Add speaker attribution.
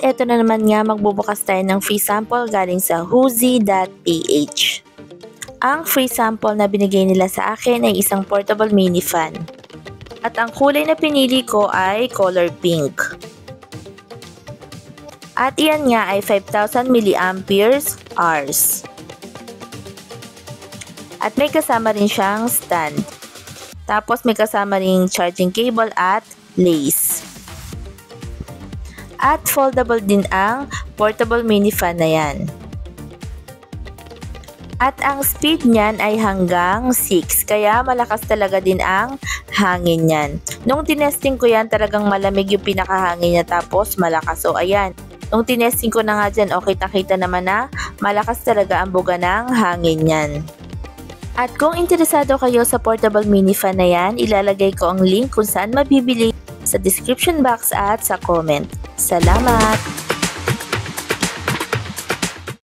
Speaker 1: eto na naman nga, magbubukas tayo ng free sample galing sa whoozy.ph. Ang free sample na binigay nila sa akin ay isang portable mini fan. At ang kulay na pinili ko ay color pink. At iyan nga ay 5,000 mAh. At may kasama rin siyang stand. Tapos may kasama ring charging cable at lace. At foldable din ang portable mini fan na yan. At ang speed niyan ay hanggang 6, kaya malakas talaga din ang hangin niyan. Nung tinesting ko yan, talagang malamig yung pinakahangin niya tapos malakas. So ayan, nung tinesting ko na nga dyan, okay, nakita naman na malakas talaga ang buga ng hangin niyan. At kung interesado kayo sa portable mini fan na yan, ilalagay ko ang link kung saan mabibili sa description box at sa comment. Salamat!